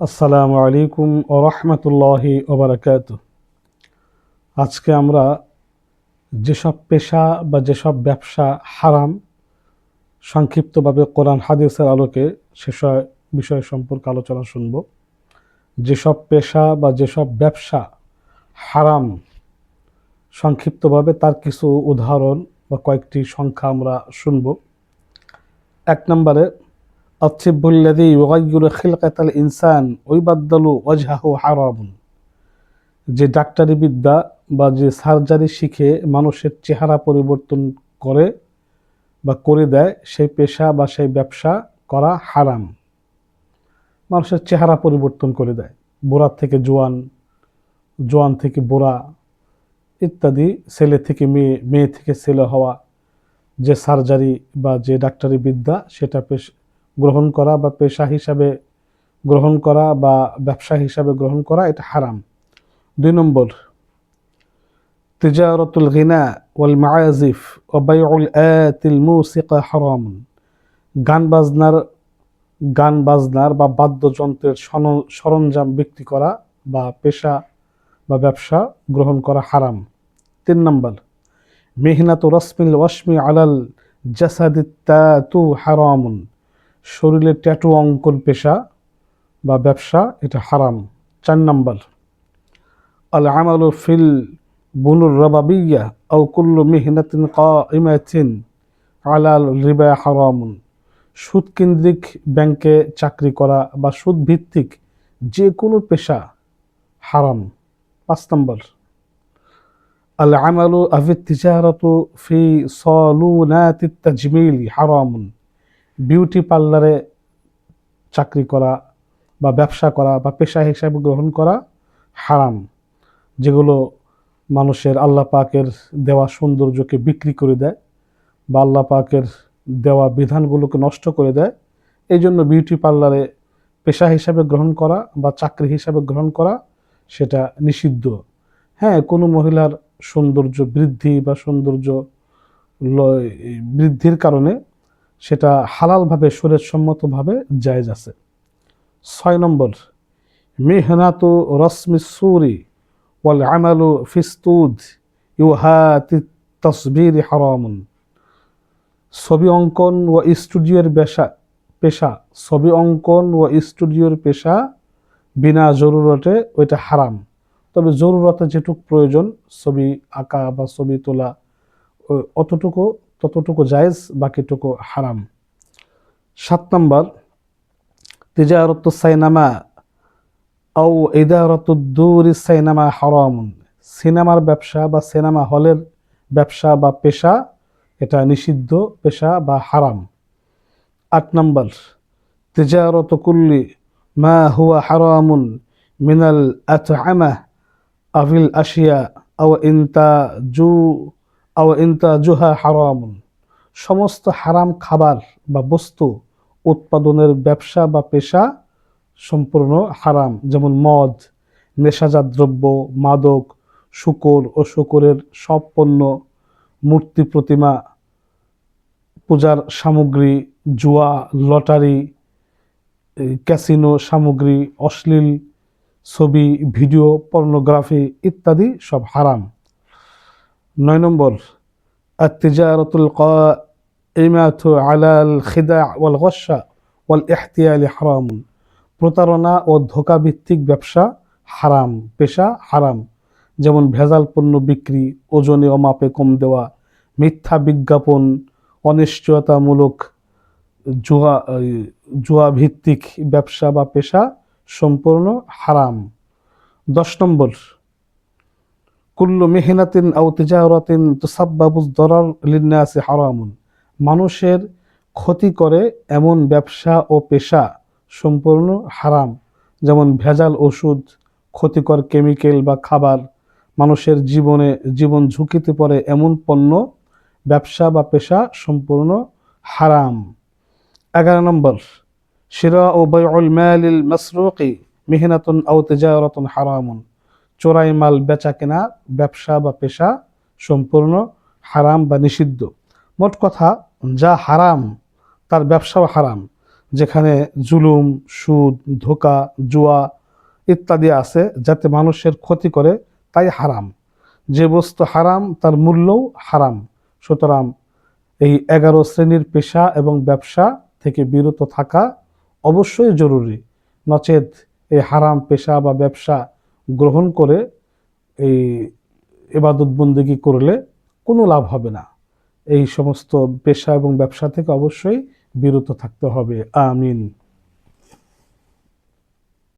আসসালামু আলাইকুম ওয়া রাহমাতুল্লাহি ওয়া বারাকাতুহু। আজকে আমরা যেসব পেশা বা যেসব ব্যবসা হারাম, সংক্ষিপ্তভাবে কোরআন হাদিসের আলোকে সেসব বিষয় সম্পর্কে আলোচনা শুনব। যেসব পেশা বা যেসব ব্যবসা হারাম, সংক্ষিপ্তভাবে তার কিছু উদাহরণ বা কয়েকটি সংখ্যা আমরা শুনব। ১ নম্বরে আত-তিব্বুল্লাযী ইউগায়্যিরু খিলকাতাল ইনসান ওয়া ইউবাদদিলু ওয়াজহাহু হারামুন। যে ডাক্তারি বিদ্যা বা যে সার্জারি শিখে মানুষের চেহারা পরিবর্তন করে বা করে দেয়, সেই পেশা বা সেই ব্যবসা করা হারাম। মানুষের চেহারা পরিবর্তন করে দেয়, বুড়া থেকে জোয়ান, জোয়ান থেকে বুড়া ইত্যাদি, ছেলে থেকে মেয়ে, মেয়ে থেকে ছেলে হওয়া, যে সার্জারি বা যে ডাক্তারি বিদ্যা সেটা গ্রহণ করা বা পেশা হিসাবে গ্রহণ করা বা ব্যবসা হিসাবে গ্রহণ করা, এটা হারাম। ২ নম্বর তিজারাতুল গিনা ওয়াল মাআজিফ ওয়া বাইউল আতিল মুসিকা হারাম। গান বাজনার বা বাদ্যযন্ত্রের সরঞ্জাম বিক্রি করা বা পেশা বা ব্যবসা গ্রহণ করা হারাম। ৩ নম্বর মিহনাতু রাসমিল ওয়াশমি আলাল জাসাদিত তাতু হারামুন। শরীরে ট্যাটু অঙ্কন পেশা বা ব্যবসা, এটা হারাম। ৪ নম্বর আল আমালু ফিল বুনুর রাবাবিয়া আও কুল্লু মিহনাতিন কাইমাতিন আলাল রিবা হারামুন। সুদ কেন্দ্রিক ব্যাংকে চাকরি করা বা সুদ ভিত্তিক যে কোনো পেশা হারাম। ৫ নম্বর আল আমালু আফিত তিজারাতু ফি সালুনাতিত তাজমিলি হারামুন। বিউটি পার্লারে চাকরি করা বা ব্যবসা করা বা পেশা হিসাবে গ্রহণ করা হারাম, যেগুলো মানুষের আল্লাহ পাকের দেওয়া সৌন্দর্যকে বিক্রি করে দেয় বা আল্লাহ পাকের দেওয়া বিধানগুলোকে নষ্ট করে দেয়। এই জন্য বিউটি পার্লারে পেশা হিসাবে গ্রহণ করা বা চাকরি হিসাবে গ্রহণ করা সেটা নিষিদ্ধ। হ্যাঁ, কোনো মহিলার সৌন্দর্য বৃদ্ধি বা সৌন্দর্য বৃদ্ধির কারণে সেটা হালালভাবে শরীয়তসম্মতভাবে জায়েজ আছে। ৬ নম্বর মিহনাতু রসমি সুরি ওয়াল আমালু ফিস্তুদ ইউহাতি তসবির হারামুন। ছবি অঙ্কন ও স্টুডিওর পেশা ছবি অঙ্কন ও স্টুডিওর পেশা বিনা জরুরতে ওইটা হারাম। তবে জরুরতে যেটুকু প্রয়োজন, ছবি আঁকা বা ছবি তোলা, ততটুকু জায়েজ, বাকিটুকু হারাম। ৭ নম্বর তিজারাতুস সাইনামা আও ইদারাতুদ দুরিস সাইনামা হারামুন। সিনেমার ব্যবসা বা সিনেমা হলের ব্যবসা বা পেশা, এটা নিষিদ্ধ পেশা বা হারাম। ৮ নম্বর তিজারাতু কুল্লি মা হুয়া হারামুন মিনাল আতআমা আভিল আশিয়া আও ইনতাজুহা হারামুন। সমস্ত হারাম খাবার বা বস্তু উৎপাদনের ব্যবসা বা পেশা সম্পূর্ণ হারাম, যেমন মদ, নেশাজাত দ্রব্য, মাদক, শূকর ও শূকরের সব পণ্য, মূর্তি প্রতিমা, পূজার সামগ্রী, জুয়া, লটারি, ক্যাসিনো সামগ্রী, অশ্লীল ছবি, ভিডিও, পর্নোগ্রাফি ইত্যাদি সব হারাম। ৯ নম্বর আত-তিজারাতুল কাইমাতু আলাল খিদা ওয়াল গশা ওয়াল ইহতিয়াল হারামুন। প্রতারণা ও ধোঁকা ভিত্তিক ব্যবসা হারাম, পেশা হারাম, যেমন ভেজাল পণ্য বিক্রি, ওজনে ও মাপে কম দেওয়া, মিথ্যা বিজ্ঞাপন, অনিশ্চয়তামূলক জুয়া ভিত্তিক ব্যবসা বা পেশা সম্পূর্ণ হারাম। ১০ নম্বর কুল্লু মিহনাতিন আও তিজারাতিন তুসাব্বাবুদ দরার লিন্নাসি হারামুন। মানুষের ক্ষতি করে এমন ব্যবসা ও পেশা সম্পূর্ণ হারাম, যেমন ভেজাল ওষুধ, ক্ষতিকর কেমিক্যাল বা খাবার, মানুষের জীবন ঝুঁকিতে পড়ে এমন পণ্য, ব্যবসা বা পেশা সম্পূর্ণ হারাম। ১১ নম্বর শিরা ও বাইউল মালিল মাসরুকি মিহনাতুন আও তিজারাতুন হারামুন। চোরাই মাল বেচা কেনা ব্যবসা বা পেশা সম্পূর্ণ হারাম বা নিষিদ্ধ। মোট কথা, যা হারাম তার ব্যবসাও হারাম, যেখানে জুলুম, সুদ, ধোঁকা, জুয়া ইত্যাদি আছে, যাতে মানুষের ক্ষতি করে, তাই হারাম। যে বস্তু হারাম তার মূল্যও হারাম। সুতরাং এই 11 শ্রেণীর পেশা এবং ব্যবসা থেকে বিরত থাকা অবশ্যই জরুরি। নচেত এই হারাম পেশা বা ব্যবসা গ্রহণ করে এই ইবাদত বন্দেগী করলে কোনো লাভ হবে না। এই সমস্ত পেশা এবং ব্যবসা থেকে অবশ্যই বিরত থাকতে হবে। আমিন।